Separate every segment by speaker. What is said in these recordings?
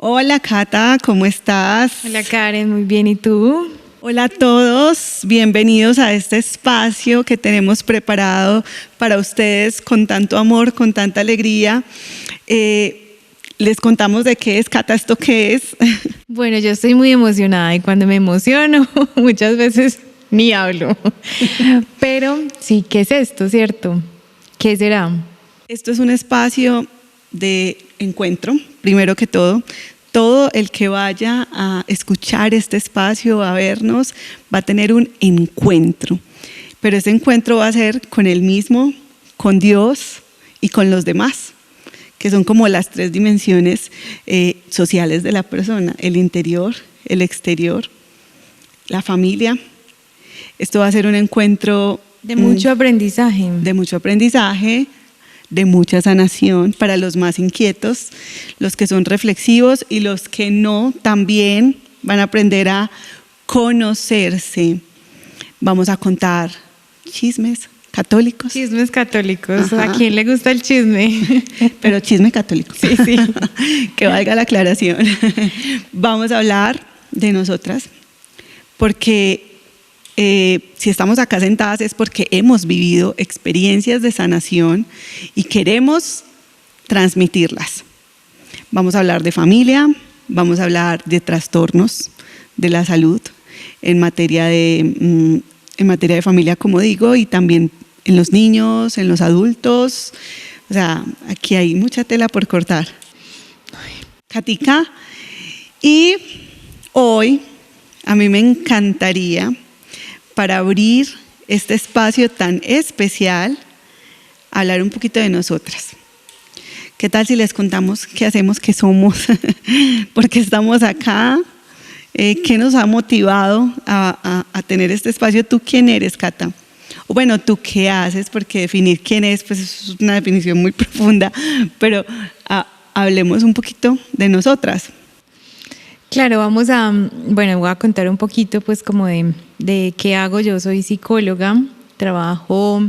Speaker 1: Hola Cata, ¿cómo estás?
Speaker 2: Hola Karen, muy bien, ¿y tú?
Speaker 1: Hola a todos, bienvenidos a este espacio que tenemos preparado para ustedes con tanto amor, con tanta alegría. Les contamos de qué es, Cata, ¿esto qué es?
Speaker 2: Bueno, yo estoy muy emocionada y cuando me emociono muchas veces ni hablo. Pero sí, ¿qué es esto, cierto? ¿Qué será?
Speaker 1: Esto es un espacio de encuentro, primero que todo. Todo el que vaya a escuchar este espacio, a vernos, va a tener un encuentro. Pero ese encuentro va a ser con él mismo, con Dios y con los demás, que son como las tres dimensiones sociales de la persona: el interior, el exterior, la familia. Esto va a ser un encuentro
Speaker 2: De mucho aprendizaje.
Speaker 1: de mucho aprendizaje, de mucha sanación para los más inquietos, los que son reflexivos y los que no, también van a aprender a conocerse. Vamos a contar chismes católicos.
Speaker 2: Chismes católicos.
Speaker 1: Ajá.
Speaker 2: ¿A quién le gusta el chisme?
Speaker 1: Pero chisme católico.
Speaker 2: Sí, sí.
Speaker 1: Que valga la aclaración. Vamos a hablar de nosotras, porque si estamos acá sentadas es porque hemos vivido experiencias de sanación y queremos transmitirlas. Vamos a hablar de familia, vamos a hablar de trastornos de la salud en materia de familia, como digo, y también en los niños, en los adultos. O sea, aquí hay mucha tela por cortar. Katica, y hoy a mí me encantaría, para abrir este espacio tan especial, hablar un poquito de nosotras. ¿Qué tal si les contamos qué hacemos, qué somos, por qué estamos acá, qué nos ha motivado a tener este espacio? ¿Tú quién eres, Cata? O bueno, ¿tú qué haces? Porque definir quién es, pues es una definición muy profunda, pero hablemos un poquito de nosotras.
Speaker 2: Claro, voy a contar un poquito pues como de qué hago. Yo soy psicóloga, trabajo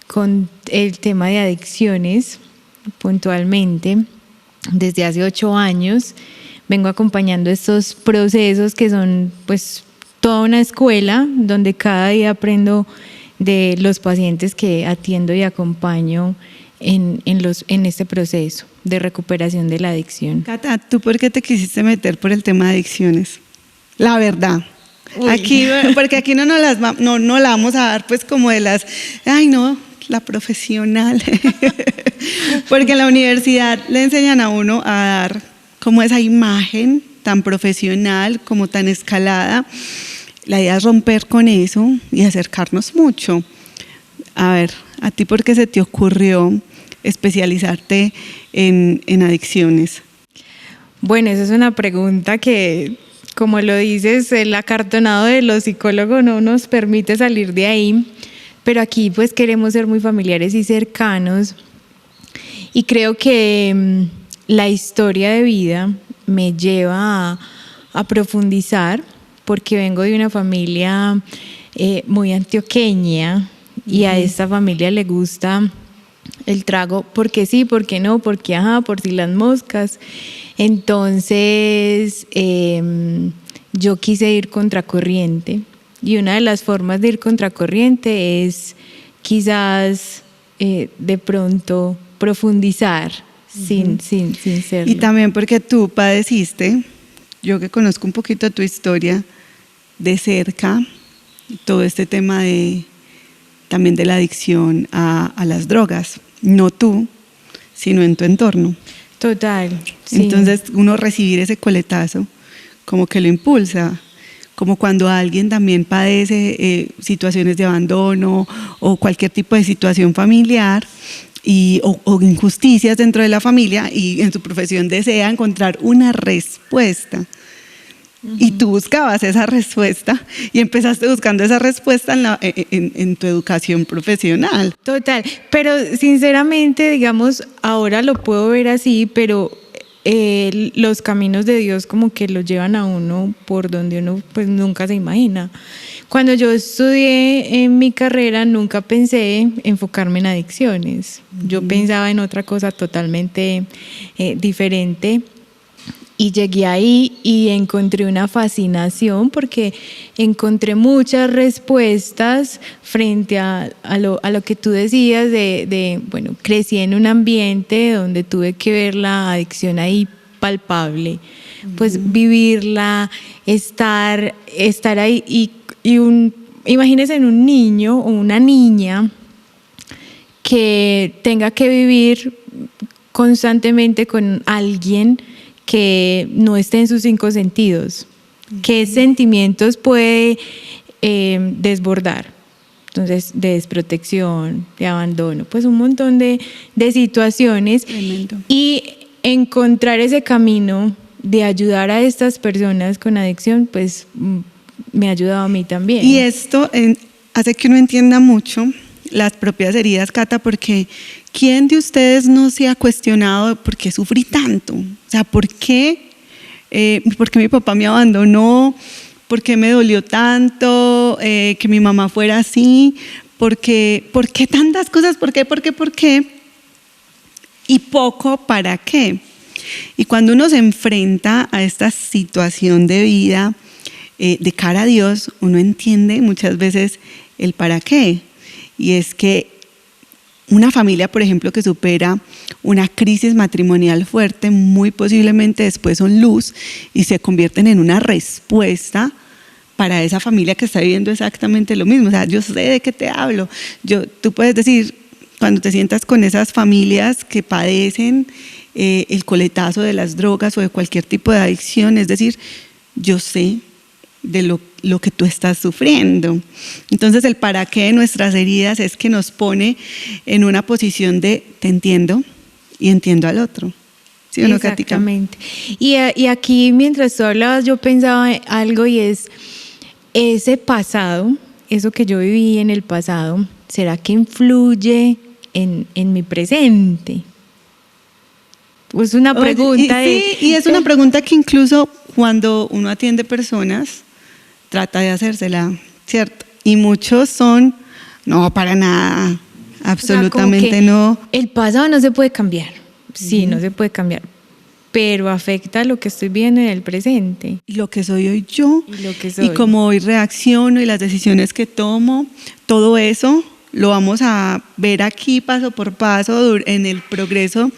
Speaker 2: con el tema de adicciones puntualmente desde hace 8 años. Vengo acompañando estos procesos que son pues toda una escuela donde cada día aprendo de los pacientes que atiendo y acompaño en este proceso de recuperación de la adicción.
Speaker 1: Cata, ¿tú por qué te quisiste meter por el tema de adicciones? La verdad.
Speaker 2: Uy.
Speaker 1: Aquí, porque aquí no la vamos a dar pues como de las, ay no, la profesional. Porque en la universidad le enseñan a uno a dar como esa imagen tan profesional, como tan escalada. La idea es romper con eso y acercarnos mucho. A ver, ¿a ti por qué se te ocurrió especializarte en adicciones?
Speaker 2: Bueno, esa es una pregunta que, como lo dices, el acartonado de los psicólogos no nos permite salir de ahí, pero aquí pues queremos ser muy familiares y cercanos, y creo que la historia de vida me lleva a profundizar, porque vengo de una familia muy antioqueña, y a esta familia le gusta el trago porque sí, porque no, porque ajá, por si las moscas. Entonces yo quise ir contracorriente, y una de las formas de ir contracorriente es quizás de pronto profundizar sin serlo.
Speaker 1: Y también porque tú padeciste, yo que conozco un poquito tu historia de cerca, todo este tema también de la adicción a las drogas, no tú, sino en tu entorno.
Speaker 2: Total, sí.
Speaker 1: Entonces uno recibir ese coletazo como que lo impulsa, como cuando alguien también padece situaciones de abandono o cualquier tipo de situación familiar o injusticias dentro de la familia, y en su profesión desea encontrar una respuesta. Y tú buscabas esa respuesta y empezaste buscando esa respuesta en tu educación profesional.
Speaker 2: Total, pero sinceramente, digamos, ahora lo puedo ver así, pero los caminos de Dios como que lo llevan a uno por donde uno pues nunca se imagina. Cuando yo estudié en mi carrera nunca pensé enfocarme en adicciones. Yo pensaba en otra cosa totalmente diferente. Y llegué ahí y encontré una fascinación porque encontré muchas respuestas frente a lo que tú decías bueno, crecí en un ambiente donde tuve que ver la adicción ahí palpable, pues vivirla, estar ahí imagínense en un niño o una niña que tenga que vivir constantemente con alguien que no esté en sus 5 sentidos, qué sentimientos puede desbordar. Entonces, de desprotección, de abandono, pues un montón de situaciones.
Speaker 1: Tremendo.
Speaker 2: Y encontrar ese camino de ayudar a estas personas con adicción, pues me ha ayudado a mí también.
Speaker 1: Y esto hace que uno entienda mucho las propias heridas, Cata, porque ¿quién de ustedes no se ha cuestionado por qué sufrí tanto? O sea, ¿por qué mi papá me abandonó? ¿Por qué me dolió tanto que mi mamá fuera así? ¿Por qué tantas cosas? ¿Por qué? Y poco para qué. Y cuando uno se enfrenta a esta situación de vida de cara a Dios, uno entiende muchas veces el para qué. Y es que una familia, por ejemplo, que supera una crisis matrimonial fuerte, muy posiblemente después son luz y se convierten en una respuesta para esa familia que está viviendo exactamente lo mismo. O sea, yo sé de qué te hablo. Tú puedes decir, cuando te sientas con esas familias que padecen el coletazo de las drogas o de cualquier tipo de adicción, es decir, yo sé de lo que tú estás sufriendo. Entonces el para qué de nuestras heridas es que nos pone en una posición de te entiendo y entiendo al otro. ¿Sí o no, Katica?
Speaker 2: Exactamente. Y aquí mientras tú hablabas yo pensaba algo y es ese pasado, eso que yo viví en el pasado, ¿será que influye en mi presente? Es una pregunta.
Speaker 1: Y es una pregunta que incluso cuando uno atiende personas trata de hacérsela, ¿cierto? Y muchos son, no, para nada, absolutamente, o sea, no.
Speaker 2: El pasado no se puede cambiar, sí, no se puede cambiar, pero afecta lo que estoy viendo en el presente.
Speaker 1: Y lo que soy hoy yo,
Speaker 2: y
Speaker 1: cómo hoy reacciono y las decisiones que tomo, todo eso lo vamos a ver aquí paso por paso en el progreso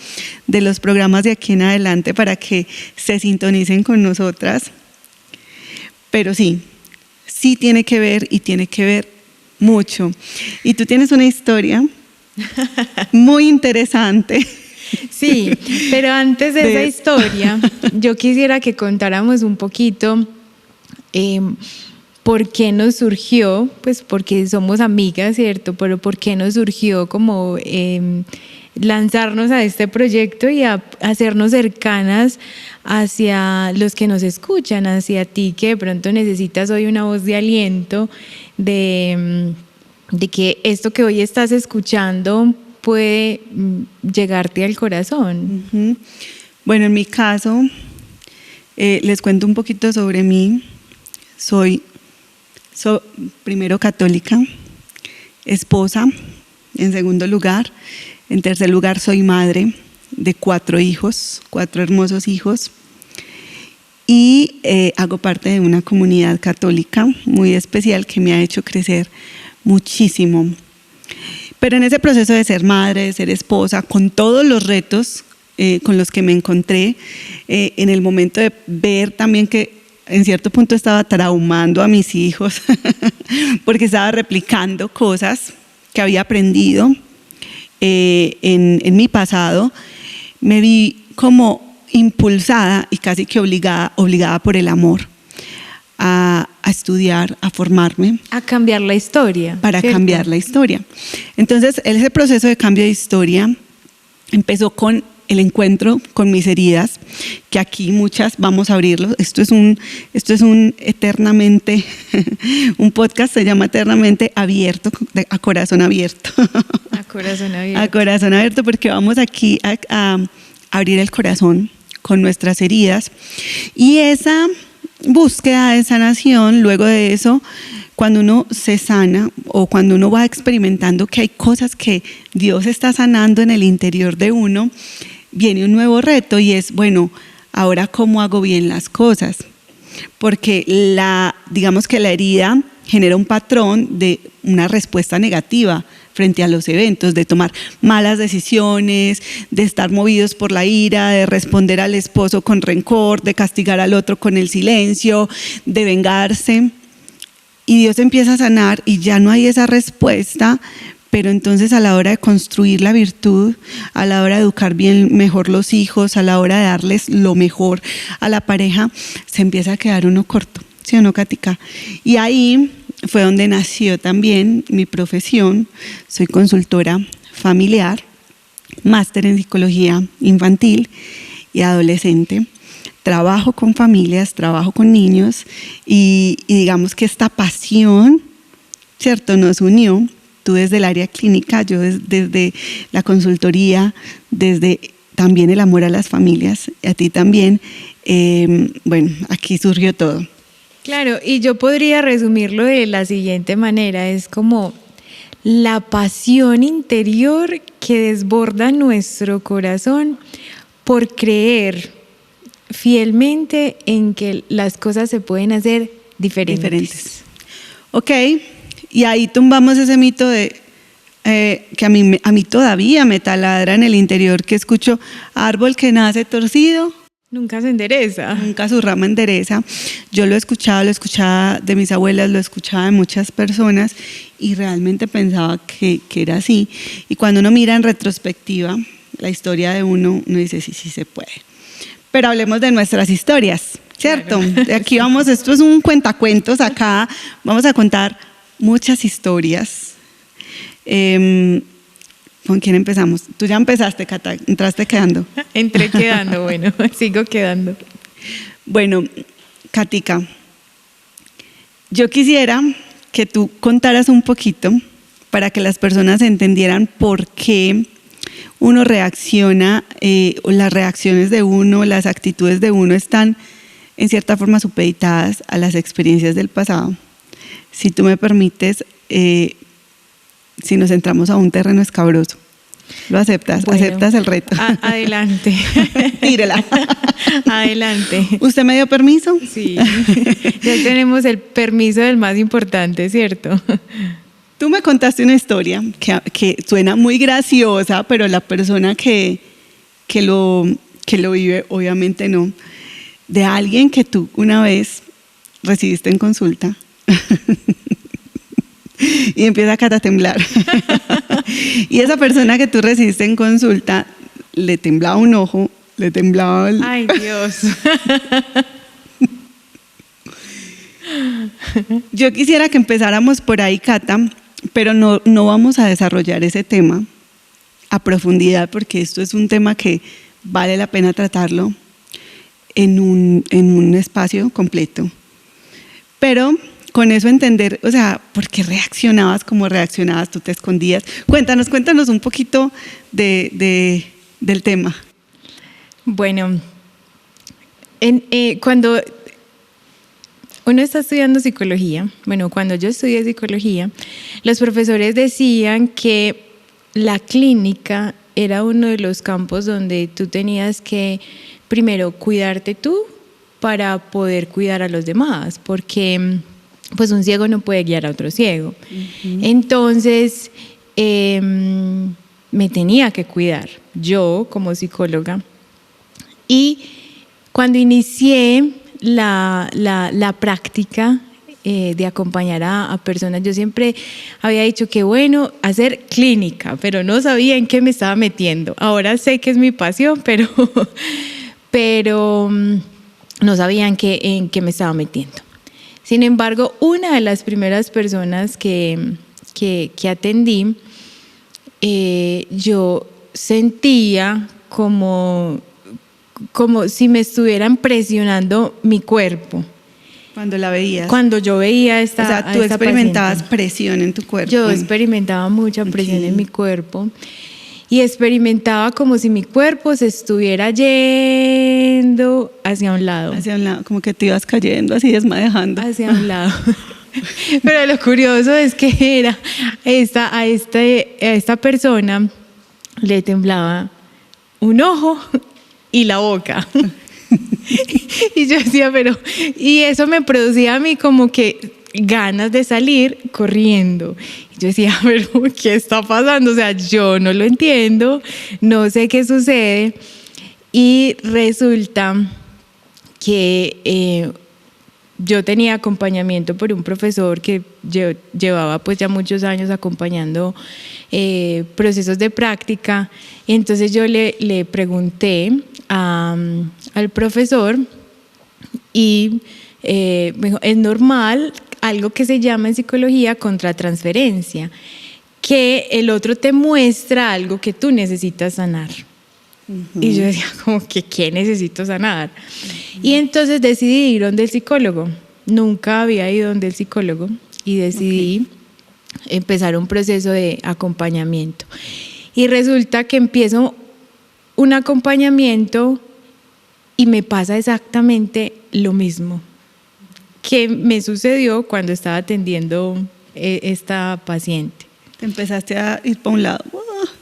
Speaker 1: de los programas de aquí en adelante para que se sintonicen con nosotras. Pero sí tiene que ver y tiene que ver mucho. Y tú tienes una historia muy interesante.
Speaker 2: Sí, pero antes de esa historia, yo quisiera que contáramos un poquito por qué nos surgió, pues porque somos amigas, ¿cierto? Pero por qué nos surgió como lanzarnos a este proyecto y a hacernos cercanas hacia los que nos escuchan, hacia ti que de pronto necesitas hoy una voz de aliento, de que esto que hoy estás escuchando puede llegarte al corazón.
Speaker 1: Uh-huh. Bueno, en mi caso, les cuento un poquito sobre mí. Soy primero católica, esposa, en segundo lugar. En tercer lugar, soy madre de 4 hijos, 4 hermosos hijos. Y hago parte de una comunidad católica muy especial que me ha hecho crecer muchísimo. Pero en ese proceso de ser madre, de ser esposa, con todos los retos con los que me encontré, en el momento de ver también que en cierto punto estaba traumando a mis hijos porque estaba replicando cosas que había aprendido en mi pasado, me vi como impulsada y casi que obligada por el amor a estudiar, a formarme.
Speaker 2: A cambiar la historia.
Speaker 1: Para
Speaker 2: ¿cierto?
Speaker 1: Cambiar la historia. Entonces, ese proceso de cambio de historia empezó con el encuentro con mis heridas, que aquí muchas vamos a abrirlo. Esto es un eternamente, un podcast se llama Eternamente Abierto, a corazón abierto.
Speaker 2: A corazón abierto.
Speaker 1: A corazón abierto, porque vamos aquí a abrir el corazón con nuestras heridas. Y esa búsqueda de sanación, luego de eso, cuando uno se sana o cuando uno va experimentando que hay cosas que Dios está sanando en el interior de uno, viene un nuevo reto y es, bueno, ahora cómo hago bien las cosas, porque digamos que la herida genera un patrón de una respuesta negativa frente a los eventos, de tomar malas decisiones, de estar movidos por la ira, de responder al esposo con rencor, de castigar al otro con el silencio, de vengarse. Y Dios empieza a sanar y ya no hay esa respuesta, pero entonces a la hora de construir la virtud, a la hora de educar bien mejor los hijos, a la hora de darles lo mejor a la pareja, se empieza a quedar uno corto, ¿sí o no, Katica? Y ahí fue donde nació también mi profesión. Soy consultora familiar, máster en psicología infantil y adolescente. Trabajo con familias, trabajo con niños y digamos que esta pasión, ¿cierto?, nos unió. Tú desde el área clínica, yo desde la consultoría, desde también el amor a las familias, a ti también. Bueno, aquí surgió todo.
Speaker 2: Claro, y yo podría resumirlo de la siguiente manera, es como la pasión interior que desborda nuestro corazón por creer fielmente en que las cosas se pueden hacer diferentes.
Speaker 1: Ok, y ahí tumbamos ese mito de que a mí todavía me taladra en el interior, que escucho: árbol que nace torcido
Speaker 2: nunca se endereza.
Speaker 1: Nunca su rama endereza. Yo lo escuchaba de mis abuelas, lo escuchaba de muchas personas y realmente pensaba que era así. Y cuando uno mira en retrospectiva la historia de uno dice: sí se puede. Pero hablemos de nuestras historias, ¿cierto? Claro. Aquí vamos, esto es un cuentacuentos acá, vamos a contar muchas historias. ¿Con quién empezamos? Tú ya empezaste, Cata, entraste quedando.
Speaker 2: Entré quedando, bueno, sigo quedando.
Speaker 1: Bueno, Katica, yo quisiera que tú contaras un poquito para que las personas entendieran por qué uno reacciona, o las reacciones de uno, las actitudes de uno están en cierta forma supeditadas a las experiencias del pasado. Si tú me permites, si nos entramos a un terreno escabroso, ¿lo aceptas? Bueno, ¿aceptas el reto?
Speaker 2: Adelante.
Speaker 1: Tírela.
Speaker 2: Adelante.
Speaker 1: ¿Usted me dio permiso?
Speaker 2: Sí. Ya tenemos el permiso del más importante, ¿cierto?
Speaker 1: Tú me contaste una historia que suena muy graciosa, pero la persona que lo vive, obviamente no, de alguien que tú una vez recibiste en consulta y empieza a temblar. Y esa persona que tú recibiste en consulta, le temblaba un ojo, le temblaba el...
Speaker 2: ¡Ay, Dios!
Speaker 1: Yo quisiera que empezáramos por ahí, Cata, pero no vamos a desarrollar ese tema a profundidad, porque esto es un tema que vale la pena tratarlo en un espacio completo. Pero con eso entender, o sea, ¿por qué reaccionabas como reaccionabas? ¿Tú te escondías? Cuéntanos un poquito del tema.
Speaker 2: Bueno, cuando uno está estudiando psicología, bueno, cuando yo estudié psicología, los profesores decían que la clínica era uno de los campos donde tú tenías que primero cuidarte tú para poder cuidar a los demás, porque pues un ciego no puede guiar a otro ciego. Uh-huh. Entonces me tenía que cuidar yo como psicóloga. Y cuando inicié la práctica de acompañar a personas, yo siempre había dicho que bueno, hacer clínica, pero no sabía en qué me estaba metiendo. Ahora sé que es mi pasión, pero no sabía en qué me estaba metiendo. Sin embargo, una de las primeras personas que atendí, yo sentía como si me estuvieran presionando mi cuerpo.
Speaker 1: Cuando la veías.
Speaker 2: Cuando yo veía esta.
Speaker 1: O sea, tú experimentabas presión en tu cuerpo.
Speaker 2: Yo experimentaba mucha presión en mi cuerpo. Y experimentaba como si mi cuerpo se estuviera yendo hacia un lado.
Speaker 1: Hacia un lado, como que te ibas cayendo, así desmadejando.
Speaker 2: Hacia un lado. Pero lo curioso es que era a esta persona le temblaba un ojo y la boca. Y yo decía, y eso me producía a mí como que ganas de salir corriendo. Y yo decía, pero ¿qué está pasando? O sea, yo no lo entiendo, no sé qué sucede. Y resulta que yo tenía acompañamiento por un profesor que llevaba pues ya muchos años acompañando procesos de práctica. Entonces yo le pregunté al profesor y me dijo, es normal algo que se llama en psicología contratransferencia, que el otro te muestra algo que tú necesitas sanar. Y yo decía como que ¿qué necesito sanar? Y entonces decidí ir donde el psicólogo. Nunca había ido donde el psicólogo y decidí empezar un proceso de acompañamiento. Y resulta que empiezo un acompañamiento y me pasa exactamente lo mismo que me sucedió cuando estaba atendiendo esta paciente.
Speaker 1: Te empezaste a ir para un lado.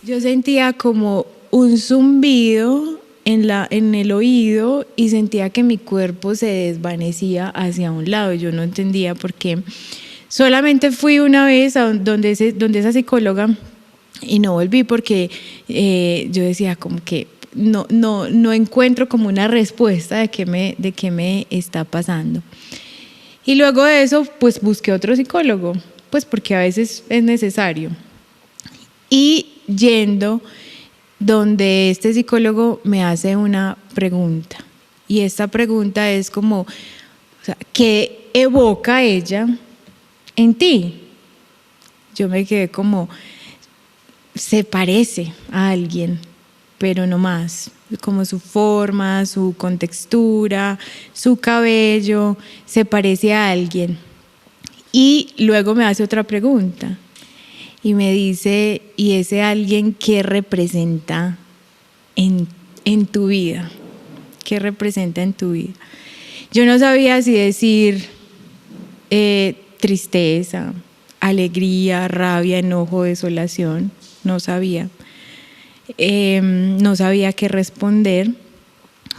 Speaker 2: Yo sentía como un zumbido en el oído y sentía que mi cuerpo se desvanecía hacia un lado. Yo no entendía por qué. Solamente fui una vez a donde esa psicóloga y no volví porque yo decía como que no encuentro como una respuesta de qué me está pasando. Y luego de eso, pues busqué otro psicólogo, pues porque a veces es necesario. Y yendo donde este psicólogo me hace una pregunta. Y esta pregunta es como, o sea, ¿qué evoca ella en ti? Yo me quedé como, se parece a alguien, pero no más. Como su forma, su contextura, su cabello, se parece a alguien. Y luego me hace otra pregunta. Y me dice, ¿y ese alguien qué representa en tu vida? ¿Qué representa en tu vida? Yo no sabía si decir tristeza, alegría, rabia, enojo, desolación. No sabía. No sabía qué responder.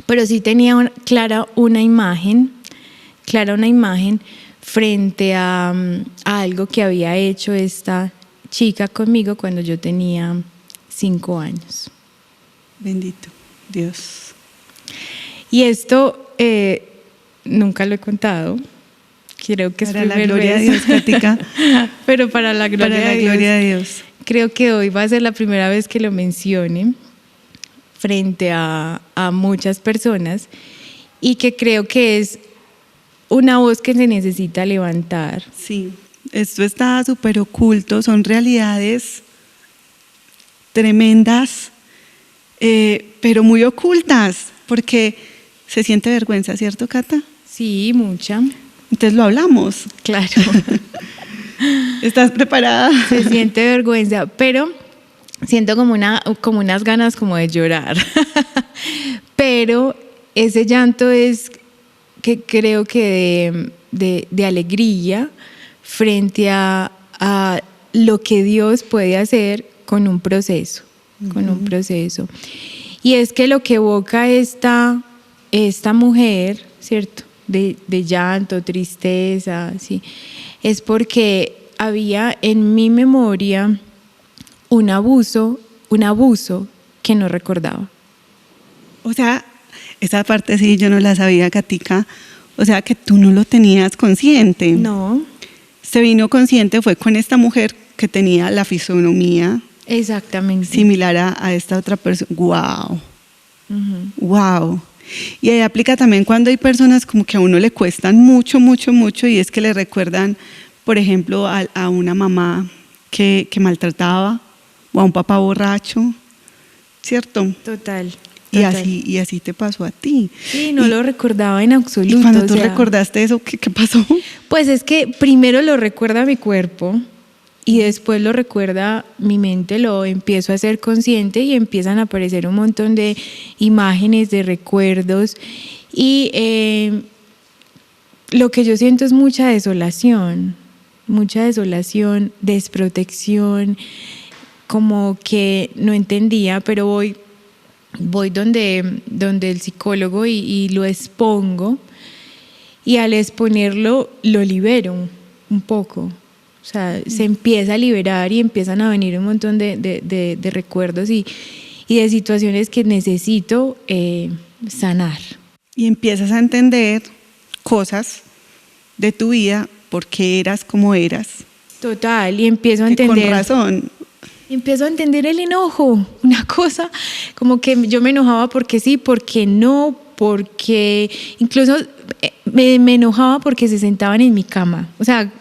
Speaker 2: Pero sí tenía clara una imagen frente a algo que había hecho esta chica conmigo cuando yo tenía 5 años.
Speaker 1: Bendito Dios.
Speaker 2: Y esto nunca lo he contado. Creo que
Speaker 1: para
Speaker 2: es
Speaker 1: la gloria
Speaker 2: vez.
Speaker 1: de Dios, Katica.
Speaker 2: Pero para la gloria
Speaker 1: de Dios.
Speaker 2: Creo que hoy va a ser la primera vez que lo mencione frente a muchas personas y que creo que es una voz que se necesita levantar.
Speaker 1: Sí. Esto está súper oculto, son realidades tremendas, pero muy ocultas, porque se siente vergüenza, ¿cierto, Cata?
Speaker 2: Sí, mucha.
Speaker 1: Entonces lo hablamos.
Speaker 2: Claro.
Speaker 1: ¿Estás preparada?
Speaker 2: Se siente vergüenza, pero siento como unas ganas como de llorar. Pero ese llanto es que creo que de alegría, frente a lo que Dios puede hacer con un proceso, Y es que lo que evoca esta mujer, ¿cierto? De llanto, tristeza, ¿sí? Es porque había en mi memoria un abuso que no recordaba.
Speaker 1: O sea, esa parte sí yo no la sabía, Katica. O sea, que tú no lo tenías consciente.
Speaker 2: No.
Speaker 1: Se vino consciente fue con esta mujer que tenía la fisonomía
Speaker 2: exactamente
Speaker 1: similar a esta otra persona. ¡Wow! ¡Wow! Y ahí aplica también cuando hay personas como que a uno le cuestan mucho y es que le recuerdan, por ejemplo, a una mamá que maltrataba o a un papá borracho, ¿cierto?
Speaker 2: Total.
Speaker 1: Y así te pasó a ti.
Speaker 2: Sí, no lo recordaba en absoluto.
Speaker 1: Y cuando tú recordaste eso, ¿qué pasó?
Speaker 2: Pues es que primero lo recuerda mi cuerpo y después lo recuerda mi mente, lo empiezo a ser consciente y empiezan a aparecer un montón de imágenes, de recuerdos y lo que yo siento es mucha desolación, desprotección, como que no entendía, pero voy voy donde el psicólogo y lo expongo, y al exponerlo lo libero un poco. O sea, se empieza a liberar y empiezan a venir un montón de recuerdos y de situaciones que necesito sanar.
Speaker 1: Y empiezas a entender cosas de tu vida, por qué eras como eras.
Speaker 2: Total, y empiezo a
Speaker 1: Que
Speaker 2: entender.
Speaker 1: con razón.
Speaker 2: Empiezo a entender el enojo, una cosa como que yo me enojaba porque sí, porque no, porque incluso me enojaba porque se sentaban en mi cama. O sea,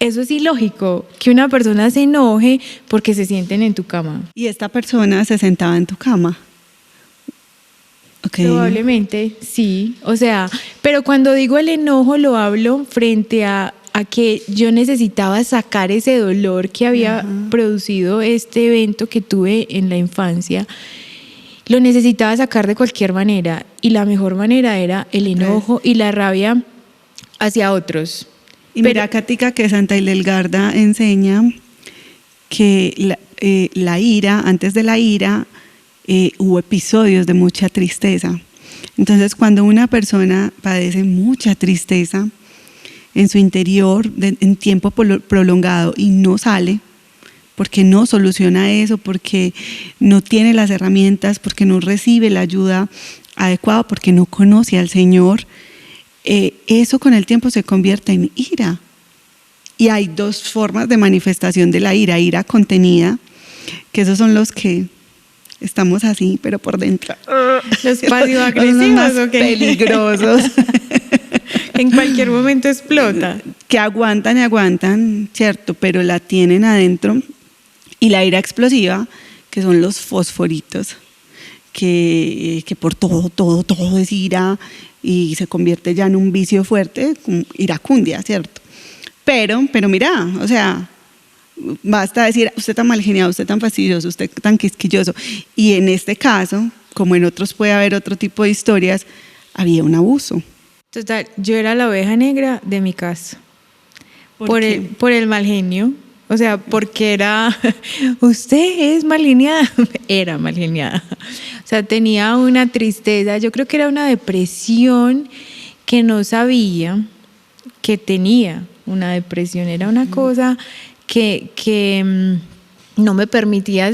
Speaker 2: eso es ilógico, que una persona se enoje porque se sienten en tu cama.
Speaker 1: Y esta persona se sentaba en tu cama. Okay.
Speaker 2: Probablemente, sí. O sea, pero cuando digo el enojo lo hablo frente a que yo necesitaba sacar ese dolor que había producido este evento que tuve en la infancia. Lo necesitaba sacar de cualquier manera, y la mejor manera era el enojo y la rabia hacia otros.
Speaker 1: Y mira, Katica, que Santa Hildegarda enseña que la ira, antes de la ira, hubo episodios de mucha tristeza. Entonces, cuando una persona padece mucha tristeza en su interior, en tiempo prolongado, y no sale, porque no soluciona eso, porque no tiene las herramientas, porque no recibe la ayuda adecuada, porque no conoce al Señor, eso con el tiempo se convierte en ira. Y hay dos formas de manifestación de la ira: ira contenida, que esos son los que estamos así, pero por dentro.
Speaker 2: Los pasivo-agresivos,
Speaker 1: los más peligrosos.
Speaker 2: En cualquier momento explota.
Speaker 1: Que aguantan y aguantan, cierto, pero la tienen adentro. Y la ira explosiva, que son los fosforitos, que por todo es ira y se convierte ya en un vicio fuerte, iracundia, ¿cierto? Pero mira, o sea, basta decir, usted tan mal geniado, usted tan fastidioso, usted tan quisquilloso. Y en este caso, como en otros puede haber otro tipo de historias, había un abuso.
Speaker 2: Total, yo era la oveja negra de mi casa. Por el mal genio. O sea, porque usted es mal geniada. Era mal geniada. O sea, tenía una tristeza, yo creo que era una depresión que no sabía que tenía una depresión. Era una cosa que no me permitía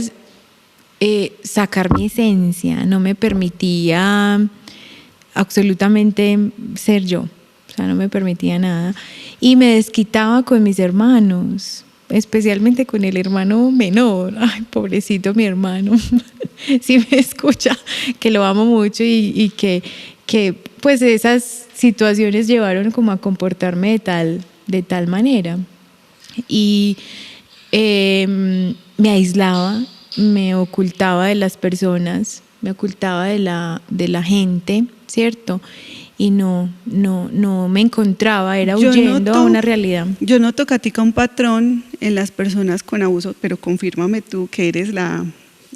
Speaker 2: sacar mi esencia, no me permitía absolutamente ser yo. O sea, no me permitía nada. Y me desquitaba con mis hermanos, especialmente con el hermano menor. Ay, pobrecito mi hermano. Si me escucha, que lo amo mucho y que pues esas situaciones llevaron como a comportarme de tal manera. Y me aislaba, me ocultaba de las personas, me ocultaba de la gente, ¿cierto? Y no me encontraba, era huyendo a una realidad.
Speaker 1: Yo noto, Katica, un patrón en las personas con abuso, pero confírmame tú que eres la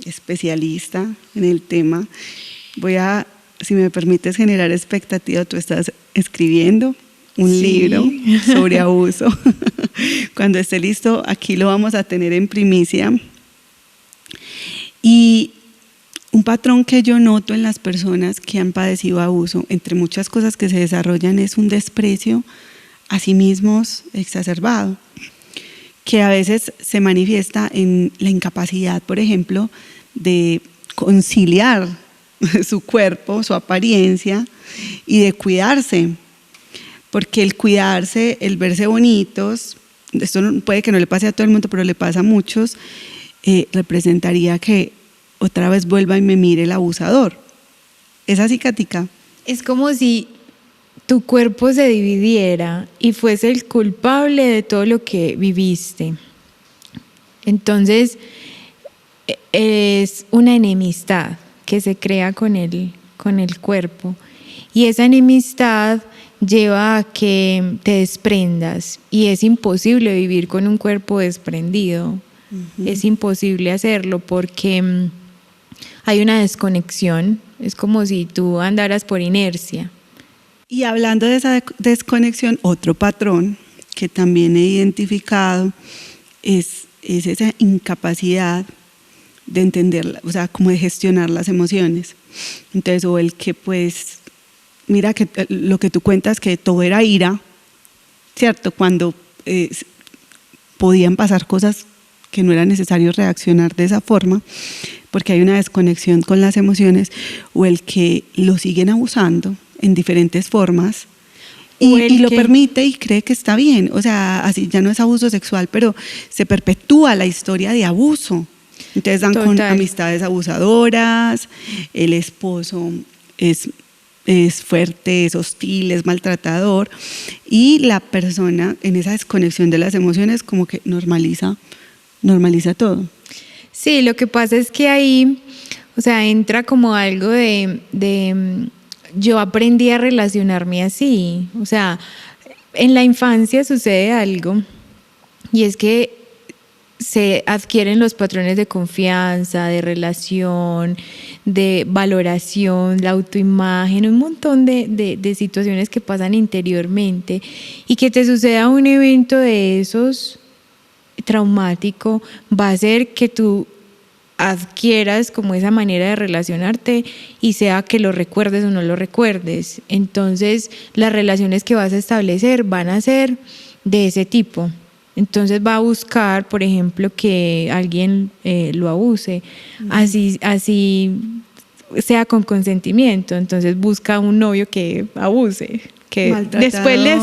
Speaker 1: especialista en el tema. Voy a, si me permites, generar expectativa. Tú estás escribiendo un libro sobre abuso. Cuando esté listo, aquí lo vamos a tener en primicia. Y un patrón que yo noto en las personas que han padecido abuso, entre muchas cosas que se desarrollan, es un desprecio a sí mismos exacerbado, que a veces se manifiesta en la incapacidad, por ejemplo, de conciliar su cuerpo, su apariencia, y de cuidarse. Porque el cuidarse, el verse bonitos, esto puede que no le pase a todo el mundo, pero le pasa a muchos, representaría que otra vez vuelva y me mire el abusador. ¿Es así, Katica?
Speaker 2: Es como si tu cuerpo se dividiera y fuese el culpable de todo lo que viviste. Entonces, es una enemistad que se crea con el cuerpo. Y esa enemistad lleva a que te desprendas. Y es imposible vivir con un cuerpo desprendido. Es imposible hacerlo porque hay una desconexión. Es como si tú andaras por inercia.
Speaker 1: Y hablando de esa desconexión, otro patrón que también he identificado es esa incapacidad de entenderla, o sea, como de gestionar las emociones. Entonces, o el que pues, mira que lo que tú cuentas, que todo era ira, ¿cierto? Cuando podían pasar cosas que no era necesario reaccionar de esa forma, porque hay una desconexión con las emociones, o el que lo siguen abusando en diferentes formas y lo permite y cree que está bien. O sea, así ya no es abuso sexual, pero se perpetúa la historia de abuso. Entonces dan con amistades abusadoras, el esposo es fuerte, es hostil, es maltratador, y la persona en esa desconexión de las emociones como que normaliza todo.
Speaker 2: Sí, lo que pasa es que ahí, o sea, entra como algo de yo aprendí a relacionarme así. O sea, en la infancia sucede algo, y es que se adquieren los patrones de confianza, de relación, de valoración, la autoimagen, un montón de situaciones que pasan interiormente, y que te suceda un evento de esos traumático va a hacer que tú adquieras como esa manera de relacionarte, y sea que lo recuerdes o no lo recuerdes. Entonces las relaciones que vas a establecer van a ser de ese tipo. Entonces va a buscar, por ejemplo, que alguien lo abuse, así sea con consentimiento. Entonces busca un novio que abuse, que después les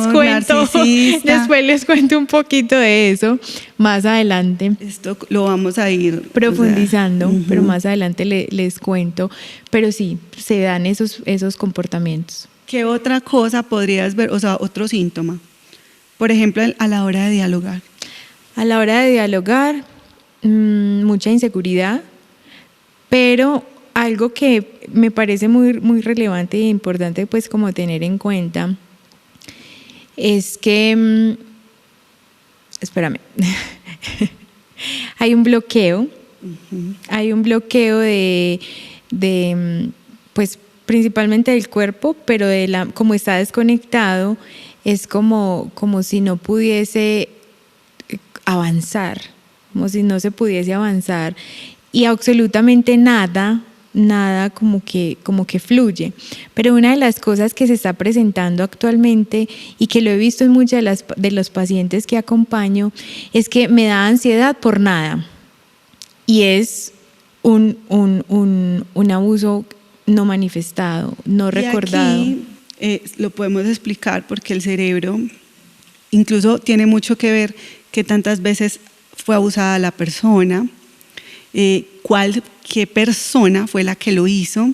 Speaker 2: cuento un poquito de eso más adelante.
Speaker 1: Esto lo vamos a ir
Speaker 2: profundizando, pero más adelante les cuento. Pero sí, se dan esos comportamientos.
Speaker 1: ¿Qué otra cosa podrías ver, o sea, otro síntoma? Por ejemplo, a la hora de dialogar.
Speaker 2: A la hora de dialogar, mucha inseguridad, pero algo que me parece muy, muy relevante e importante pues como tener en cuenta es que, espérame, hay un bloqueo, de pues principalmente del cuerpo, pero como está desconectado, es como si no pudiese avanzar, como si no se pudiese avanzar, y absolutamente nada como que fluye. Pero una de las cosas que se está presentando actualmente, y que lo he visto en muchos de los pacientes que acompaño, es que me da ansiedad por nada, y es un abuso no manifestado, no recordado.
Speaker 1: Aquí, lo podemos explicar porque el cerebro incluso tiene mucho que ver que tantas veces fue abusada la persona, qué persona fue la que lo hizo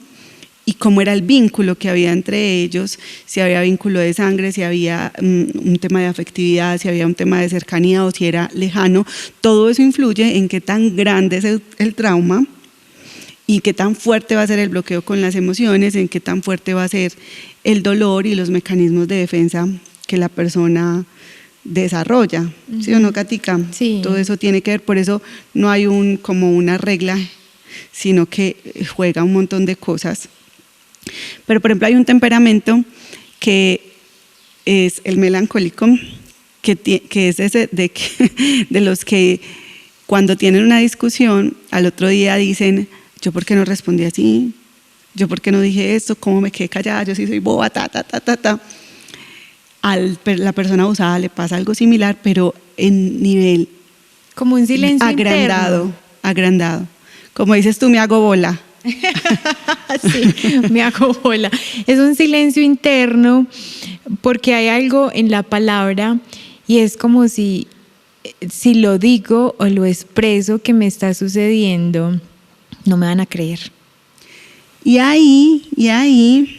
Speaker 1: y cómo era el vínculo que había entre ellos, si había vínculo de sangre, si había un tema de afectividad, si había un tema de cercanía o si era lejano. Todo eso influye en qué tan grande es el trauma y qué tan fuerte va a ser el bloqueo con las emociones, en qué tan fuerte va a ser el dolor y los mecanismos de defensa que la persona desarrolla. ¿Sí o no, Katica?
Speaker 2: Sí.
Speaker 1: Todo eso tiene que ver, por eso no hay como una regla, sino que juega un montón de cosas. Pero por ejemplo hay un temperamento que es el melancólico, que es ese de los que cuando tienen una discusión al otro día dicen: ¿yo por qué no respondí así? ¿Yo por qué no dije esto? ¿Cómo me quedé callada? Yo sí soy boba, A la persona abusada le pasa algo similar, pero en nivel
Speaker 2: como un silencio
Speaker 1: agrandado. Como dices tú, me hago bola.
Speaker 2: Sí, me hago bola. Es un silencio interno porque hay algo en la palabra, y es como si lo digo o lo expreso que me está sucediendo, no me van a creer.
Speaker 1: Y ahí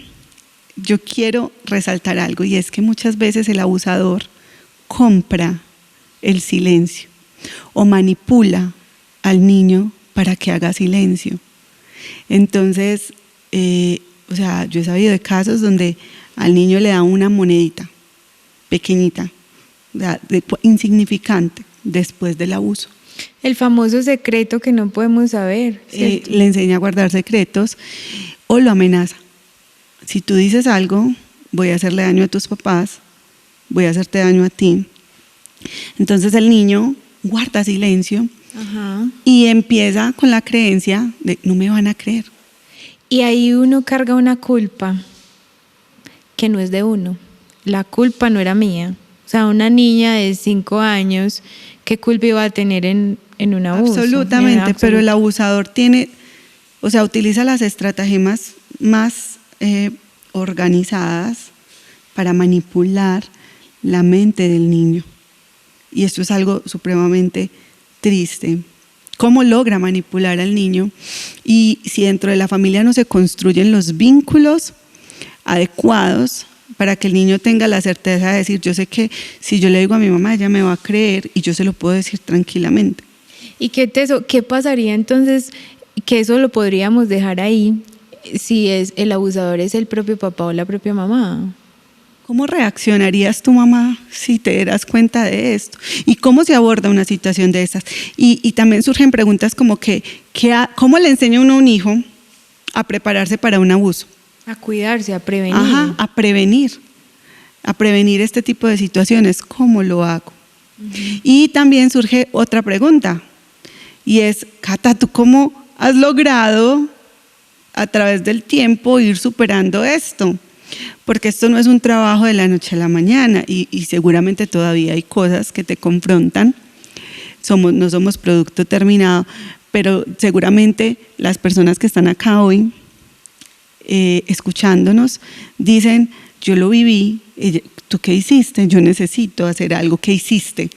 Speaker 1: yo quiero resaltar algo, y es que muchas veces el abusador compra el silencio o manipula al niño para que haga silencio. Entonces, o sea, yo he sabido de casos donde al niño le dan una monedita pequeñita, insignificante, después del abuso.
Speaker 2: El famoso secreto que no podemos saber.
Speaker 1: Le enseña a guardar secretos o lo amenaza. Si tú dices algo, voy a hacerle daño a tus papás, voy a hacerte daño a ti. Entonces el niño guarda silencio
Speaker 2: Ajá.
Speaker 1: Y empieza con la creencia de no me van a creer.
Speaker 2: Y ahí uno carga una culpa que no es de uno. La culpa no era mía. O sea, una niña de 5 años, ¿qué culpa iba a tener en un abuso?
Speaker 1: Absolutamente, pero el abusador utiliza las estratagemas más organizadas para manipular la mente del niño. Y esto es algo supremamente triste. ¿Cómo logra manipular al niño? Y si dentro de la familia no se construyen los vínculos adecuados para que el niño tenga la certeza de decir, yo sé que si yo le digo a mi mamá, ella me va a creer y yo se lo puedo decir tranquilamente.
Speaker 2: ¿Y qué pasaría entonces? Que eso lo podríamos dejar ahí si el abusador es el propio papá o la propia mamá.
Speaker 1: ¿Cómo reaccionarías tu mamá si te dieras cuenta de esto? ¿Y cómo se aborda una situación de esas? Y también surgen preguntas como ¿cómo le enseña uno a un hijo a prepararse para un abuso?
Speaker 2: A cuidarse, a prevenir.
Speaker 1: Ajá, a prevenir este tipo de situaciones. ¿Cómo lo hago? Uh-huh. Y también surge otra pregunta, y es, Cata, ¿tú cómo has logrado a través del tiempo ir superando esto? Porque esto no es un trabajo de la noche a la mañana y seguramente todavía hay cosas que te confrontan. No somos producto terminado, pero seguramente las personas que están acá hoy escuchándonos dicen, yo lo viví, ¿tú qué hiciste? Yo necesito hacer algo. ¿Qué hiciste?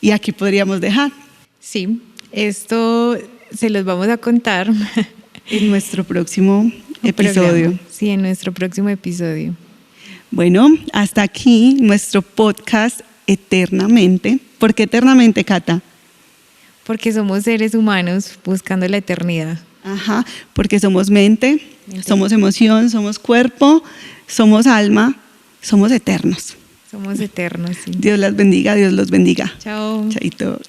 Speaker 1: Y aquí podríamos dejar.
Speaker 2: Sí, esto se los vamos a contar
Speaker 1: en nuestro próximo episodio.
Speaker 2: Sí, en nuestro próximo episodio.
Speaker 1: Bueno, hasta aquí nuestro podcast Eternamente. ¿Por qué eternamente, Cata?
Speaker 2: Porque somos seres humanos buscando la eternidad.
Speaker 1: Ajá, porque somos mente, somos emoción, somos cuerpo, somos alma, somos eternos.
Speaker 2: Somos eternos, sí.
Speaker 1: Dios las bendiga, Dios los bendiga.
Speaker 2: Chao.
Speaker 1: Chaito.